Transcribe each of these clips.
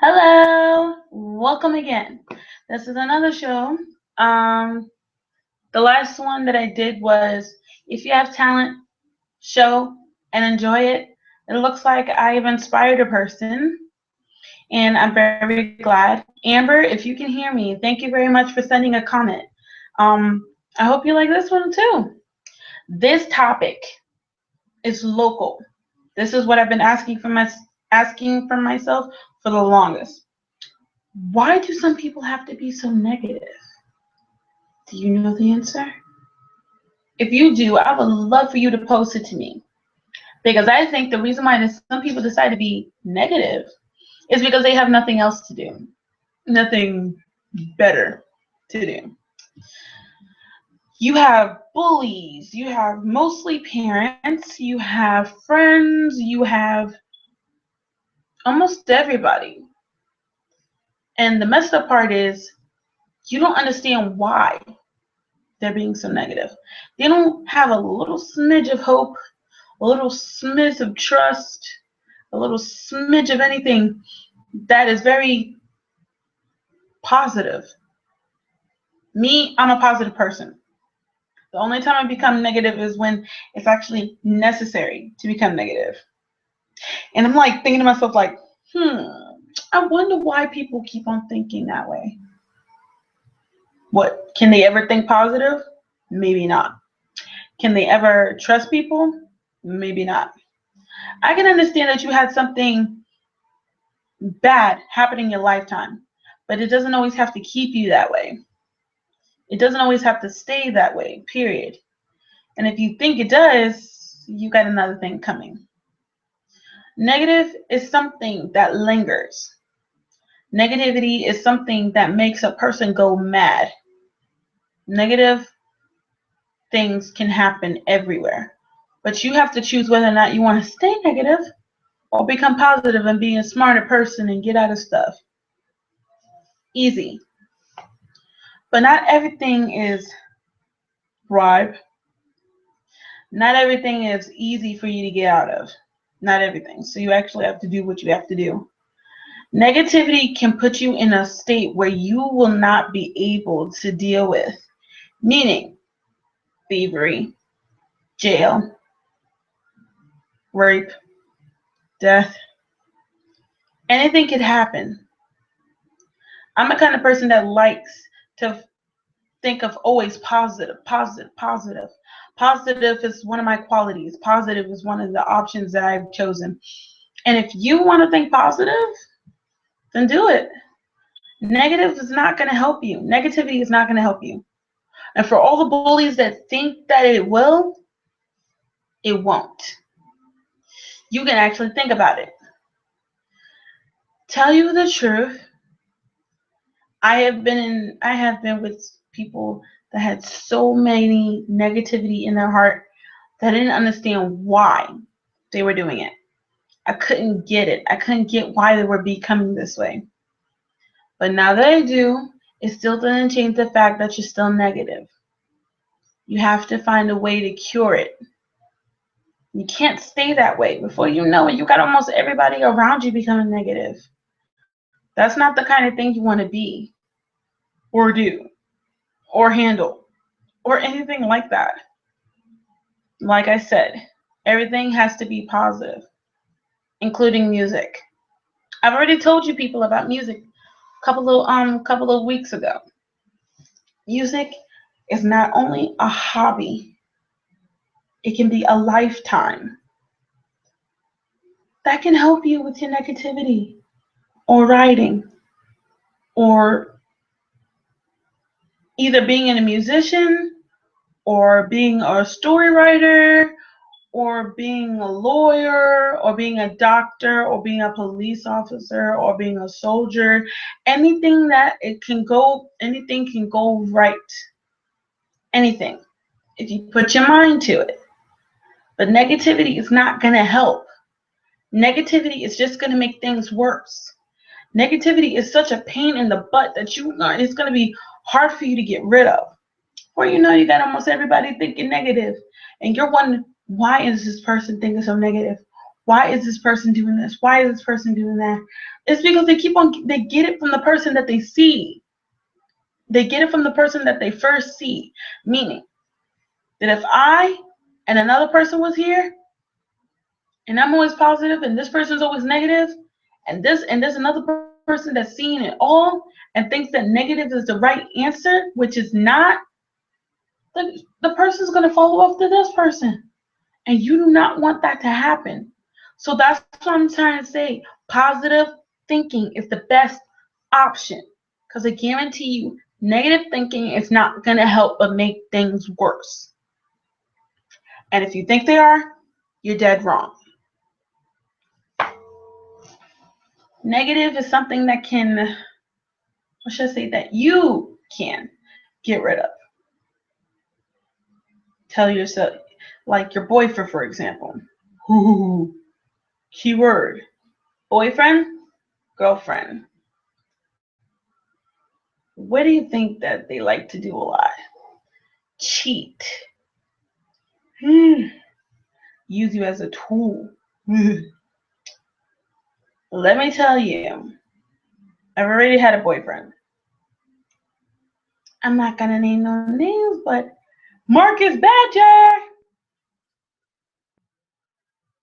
Hello, welcome again. This is another show. Um, the last one that I did was if you have talent, show and enjoy it. It looks like I've inspired a person, and I'm very glad. Amber, if you can hear me, thank you very much for sending a comment. I hope you like this one too. This topic is local. This is what I've been asking for myself for the longest. Why do some people have to be so negative? Do you know the answer? If you do, I would love for you to post it to me. Because I think the reason why some people decide to be negative is because they have nothing else to do, nothing better to do. You have bullies, you have mostly parents, you have friends, you have almost everybody. And the messed up part is you don't understand why they're being so negative. They don't have a little smidge of hope, a little smidge of trust, a little smidge of anything that is very positive. Me, I'm a positive person. The only time I become negative is when it's actually necessary to become negative. And I'm like thinking to myself, like, I wonder why people keep on thinking that way. What, can they ever think positive? Maybe not. Can they ever trust people? Maybe not. I can understand that you had something bad happen in your lifetime, but it doesn't always have to keep you that way. It doesn't always have to stay that way, period. And if you think it does, you got another thing coming. Negative is something that lingers. Negativity is something that makes a person go mad. Negative things can happen everywhere. But you have to choose whether or not you want to stay negative or become positive and be a smarter person and get out of stuff. Easy. But not everything is bribe. Not everything is easy for you to get out of. Not everything. So you actually have to do what you have to do. Negativity can put you in a state where you will not be able to deal with, meaning thievery, jail, rape, death. Anything could happen. I'm the kind of person that likes to think of always positive, positive, positive. Positive is one of my qualities. Positive is one of the options that I've chosen. And if you want to think positive, then do it. Negative is not going to help you. Negativity is not going to help you. And for all the bullies that think that it will, it won't. You can actually think about it. Tell you the truth, I have been with people that had so many negativity in their heart that I didn't understand why they were doing it. I couldn't get it. I couldn't get why they were becoming this way. But now that I do, it still doesn't change the fact that you're still negative. You have to find a way to cure it. You can't stay that way. Before you know it, you got almost everybody around you becoming negative. That's not the kind of thing you want to be, or do, or handle, or anything like that. Like I said, everything has to be positive, including music. I've already told you people about music couple of weeks ago. Music is not only a hobby, it can be a lifetime. That can help you with your negativity or writing or either being a musician or being a story writer or being a lawyer or being a doctor or being a police officer or being a soldier. Anything can go right. Anything, if you put your mind to it. But negativity is not going to help. Negativity is just going to make things worse. Negativity is such a pain in the butt that it's going to be hard for you to get rid of. Or you got almost everybody thinking negative, and you're wondering, why is this person thinking so negative? Why is this person doing this? Why is this person doing that? It's because they get it from the person that they see. They get it from the person that they first see. Meaning that if I and another person was here, and I'm always positive, and this person's always negative, and there's another person that's seeing it all and thinks that negative is the right answer, which is not, the person's gonna follow up to this person. And you do not want that to happen. So that's what I'm trying to say. Positive thinking is the best option. Because I guarantee you, negative thinking is not going to help but make things worse. And if you think they are, you're dead wrong. Negative is something that that you can get rid of. Tell yourself, like your boyfriend, for example. Ooh, keyword. Boyfriend, girlfriend. What do you think that they like to do a lot? Cheat. Use you as a tool. Let me tell you, I've already had a boyfriend. I'm not going to name no names, but Marcus Badger.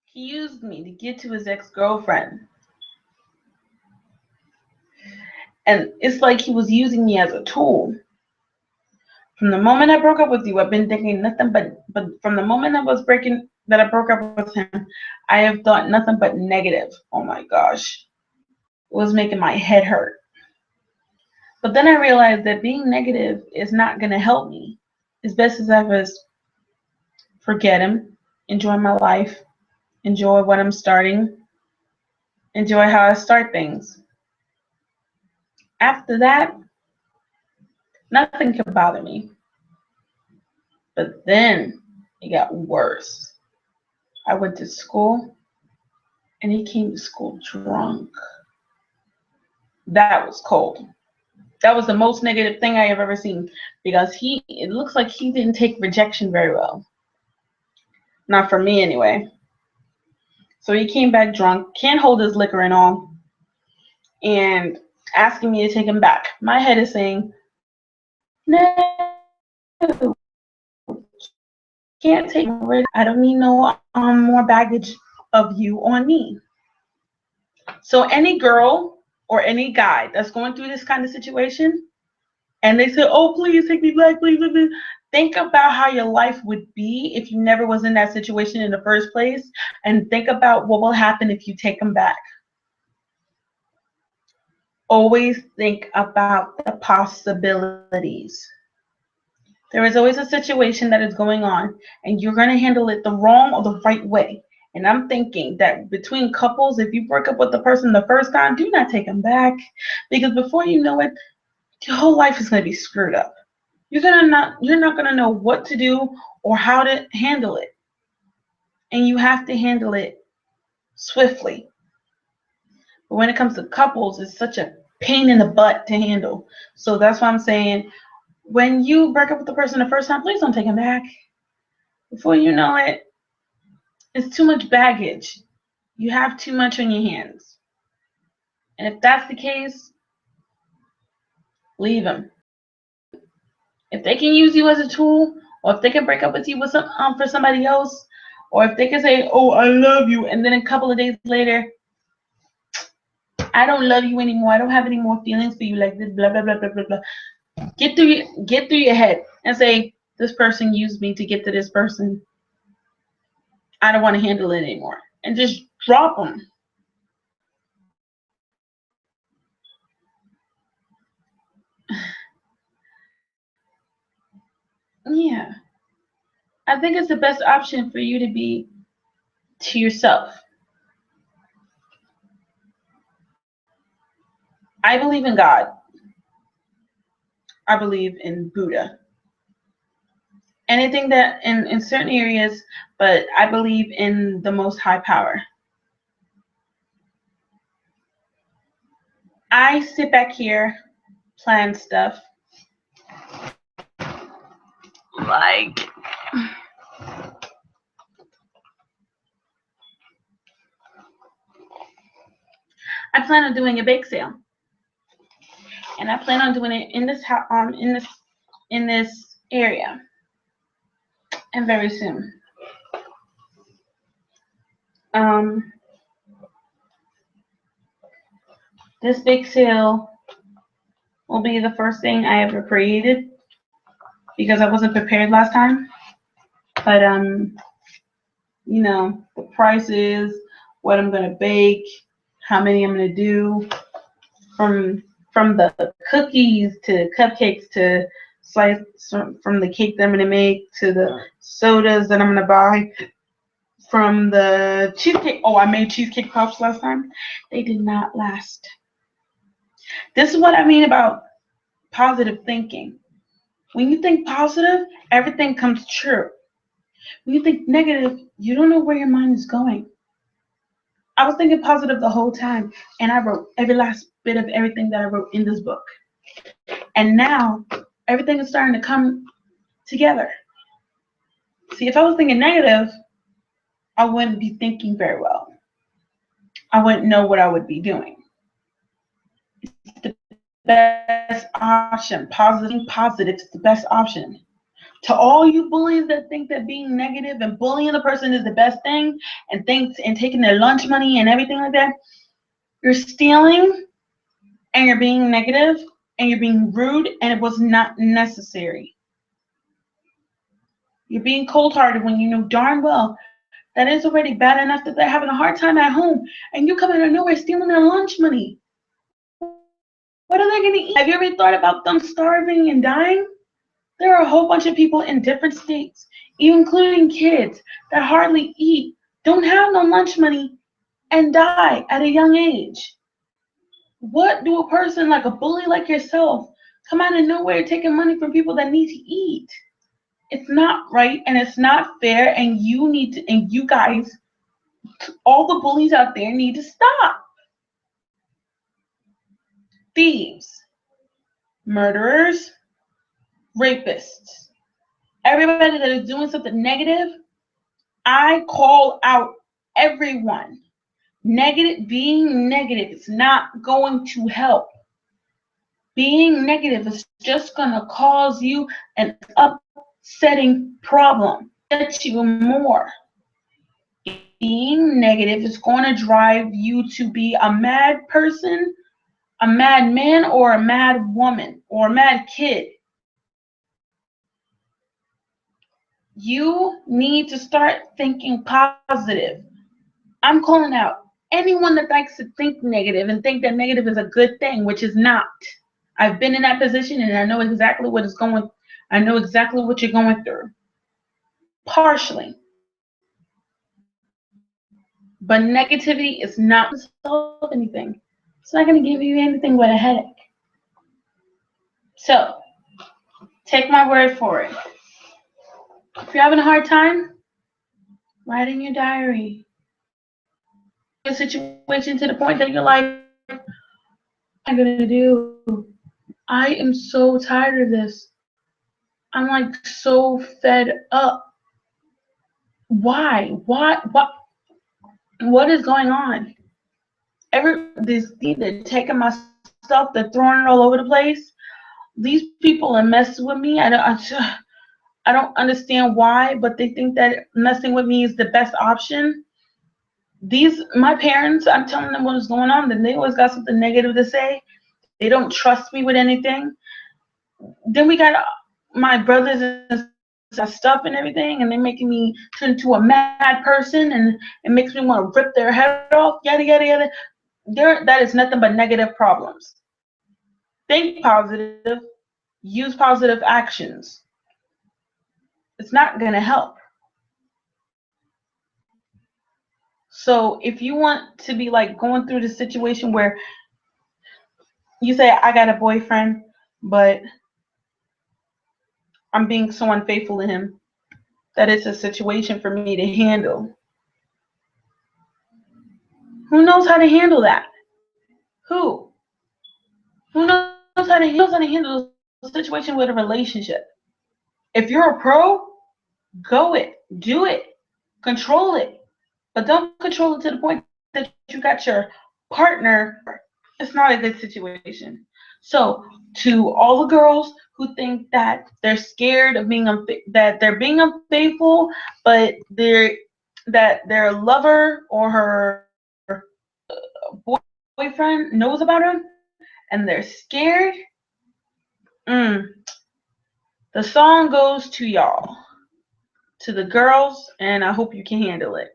He used me to get to his ex-girlfriend. And it's like he was using me as a tool. From the moment I broke up with you, I've been thinking nothing but from the moment I broke up with him, I have thought nothing but negative. Oh my gosh. It was making my head hurt. But then I realized that being negative is not going to help me. As best as I was, forget him, enjoy my life, enjoy what I'm starting, enjoy how I start things. After that, nothing could bother me. But then it got worse. I went to school and he came to school drunk. That was cold. That was the most negative thing I have ever seen, because it looks like he didn't take rejection very well. Not for me anyway. So he came back drunk, can't hold his liquor and all, and asking me to take him back. My head is saying, no, can't take him. I don't need no more baggage of you on me. So any girl or any guy that's going through this kind of situation, and they say, oh, please take me back, please. Think about how your life would be if you never was in that situation in the first place, and think about what will happen if you take them back. Always think about the possibilities. There is always a situation that is going on, and you're going to handle it the wrong or the right way. And I'm thinking that between couples, if you break up with the person the first time, do not take them back, because before you know it, your whole life is going to be screwed up. You're not going to know what to do or how to handle it. And you have to handle it swiftly. But when it comes to couples, it's such a pain in the butt to handle. So that's why I'm saying, when you break up with the person the first time, please don't take them back. Before you know it, it's too much baggage. You have too much on your hands. And if that's the case, leave them. If they can use you as a tool, or if they can break up with you with for somebody else, or if they can say, oh, I love you, and then a couple of days later, I don't love you anymore, I don't have any more feelings for you, like this, blah, blah, blah, blah, blah, blah. Get through your head and say, this person used me to get to this person. I don't want to handle it anymore. And just drop them. Yeah. I think it's the best option for you to be to yourself. I believe in God. I believe in Buddha. Anything that in certain areas, but I believe in the most high power. I sit back here, plan stuff. Like, I plan on doing a bake sale, and I plan on doing it in this in this area, and very soon. Um, this bake sale will be the first thing I ever created because I wasn't prepared last time. But you know, the prices, what I'm gonna bake, how many I'm gonna do, from the cookies to cupcakes to slice from the cake that I'm gonna make to the sodas that I'm gonna buy, from the cheesecake. Oh, I made cheesecake puffs last time. They did not last. This is what I mean about positive thinking. When you think positive, everything comes true. When you think negative, you don't know where your mind is going. I was thinking positive the whole time, and I wrote every last bit of everything that I wrote in this book. And now everything is starting to come together. See, if I was thinking negative, I wouldn't be thinking very well. I wouldn't know what I would be doing. It's the best option. Positive is the best option. To all you bullies that think that being negative and bullying the person is the best thing, and taking their lunch money and everything like that, you're stealing, and you're being negative, and you're being rude, and it was not necessary. You're being cold-hearted when you know darn well that is already bad enough that they're having a hard time at home, and you come out of nowhere stealing their lunch money. What are they going to eat? Have you ever thought about them starving and dying? There are a whole bunch of people in different states, including kids, that hardly eat, don't have no lunch money, and die at a young age. What do a person like a bully like yourself come out of nowhere taking money from people that need to eat? It's not right, and it's not fair, and you guys, all the bullies out there, need to stop. Thieves, murderers, rapists, everybody that is doing something negative, I call out everyone. Being negative is not going to help. Being negative is just going to cause you an upsetting problem. Get you more. Being negative is going to drive you to be a mad person, a mad man, or a mad woman, or a mad kid. You need to start thinking positive. I'm calling out anyone that likes to think negative and think that negative is a good thing, which is not. I've been in that position, and I know exactly what you're going through. Partially. But negativity is not going to solve anything. It's not going to give you anything but a headache. So, take my word for it. If you're having a hard time, write in your diary. A situation to the point that you're like, what am I going to do? I am so tired of this. I'm like so fed up. Why? What is going on? They're taking my stuff, they're throwing it all over the place. These people are messing with me. I don't understand why, but they think that messing with me is the best option. My parents, I'm telling them what's going on, then they always got something negative to say. They don't trust me with anything. Then we got my brothers and stuff and everything, and they're making me turn into a mad person, and it makes me want to rip their head off, yada yada yada. That is nothing but negative problems. Think positive, use positive actions. It's not going to help. So if you want to be like going through the situation where you say, I got a boyfriend, but I'm being so unfaithful to him that it's a situation for me to handle. Who knows how to handle that? Who? Who knows how to handle a situation with a relationship? If you're a pro, go it, do it, control it. But don't control it to the point that you got your partner, it's not a good situation. So to all the girls who think that they're scared of being that they're being unfaithful, but that their lover or her boyfriend knows about them and they're scared, mm, the song goes to y'all, to the girls, and I hope you can handle it.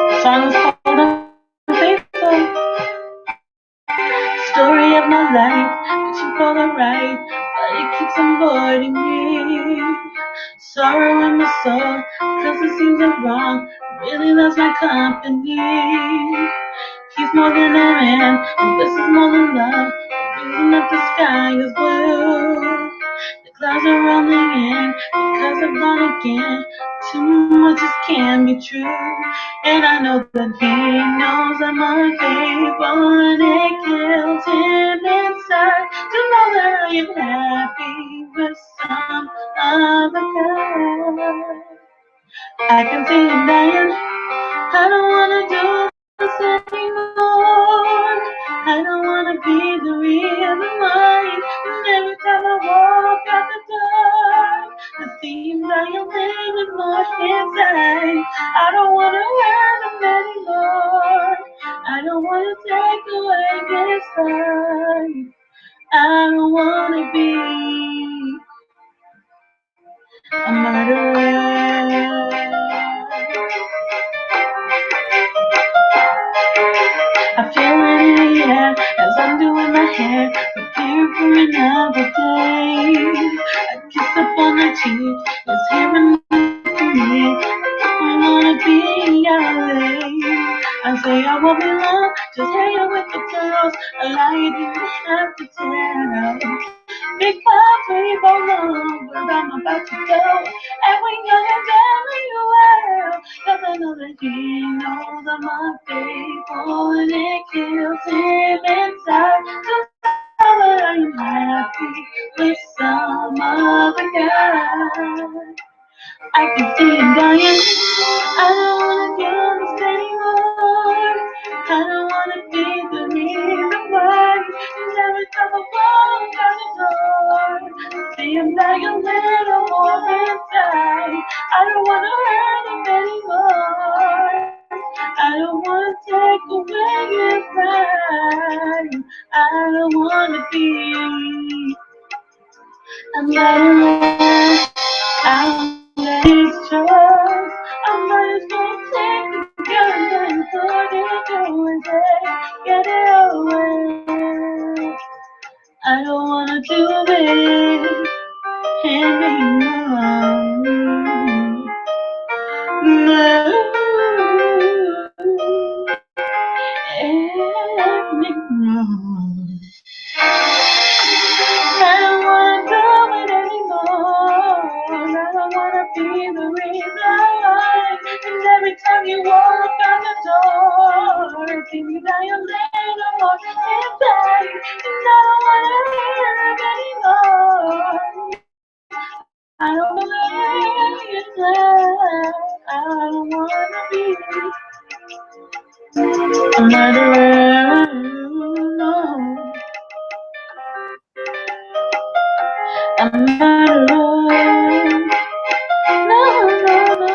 The song is called Unfaithful. Story of my life, reaching for the right, but it keeps avoiding me. Sorrow in my soul, cause it seems I'm wrong, really loves my company. He's more than a man, and this is more than love, the reason that the sky is blue. The clouds are rolling in, because I'm born again, too much just can't be true. And I know that he knows I'm unfaithful, and it kills him inside to know that I am happy with some other guy. I can see him dying. I don't wanna do this anymore. I don't wanna be the reason why. And every time I walk out the door, it seems I am living more inside. I don't wanna hurt him anymore. I don't wanna take away his life. I don't wanna be a murderer. I feel it in the air as I'm doing my hair, preparing for another day. A kiss up on the cheek is here enough for me. I wanna be LA. I say I won't be long, just hang out with the girls. A lie you didn't have to tell. Because we both know where I'm about to go, and we gonna tell you well. Cause I know that he knows I'm unfaithful, and it kills him inside to know that I am happy with some other guy. I can see him dying. I don't wanna do this anymore. I don't wanna be the reason why. And every time I walk out the door, see him dying a little more inside. I don't wanna hurt him anymore. I don't wanna take away his pride. I don't wanna be a murderer. I'm letting trust. I might as well take the gun and put it away. Get it away. I don't wanna do it anymore. No. Anymore. I don't wanna do it anymore. I don't wanna be the reason why. And every time you walk out the door, it seems that you're little more inside. And I don't wanna live anymore. I don't wanna be inside. I don't wanna be a murderer. No. A murderer. No, no, no.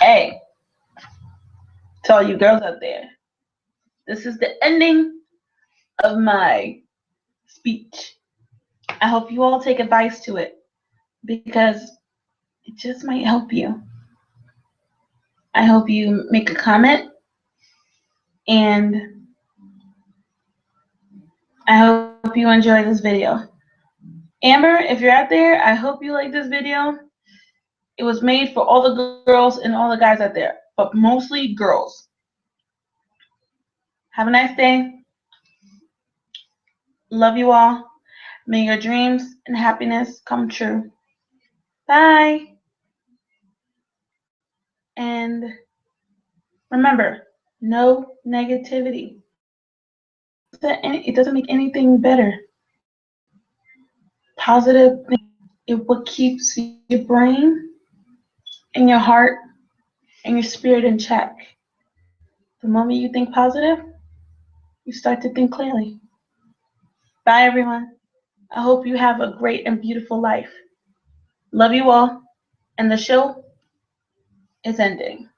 Hey, to all you girls out there, this is the ending of my speech. I hope you all take advice to it because it just might help you. I hope you make a comment, and I hope you enjoy this video. Amber, if you're out there, I hope you like this video. It was made for all the girls and all the guys out there, but mostly girls. Have a nice day. Love you all. May your dreams and happiness come true. Bye. And remember, no negativity. It doesn't make anything better. Positive thinking is what keeps your brain and your heart and your spirit in check. The moment you think positive, you start to think clearly. Bye, everyone. I hope you have a great and beautiful life. Love you all, and the show is ending.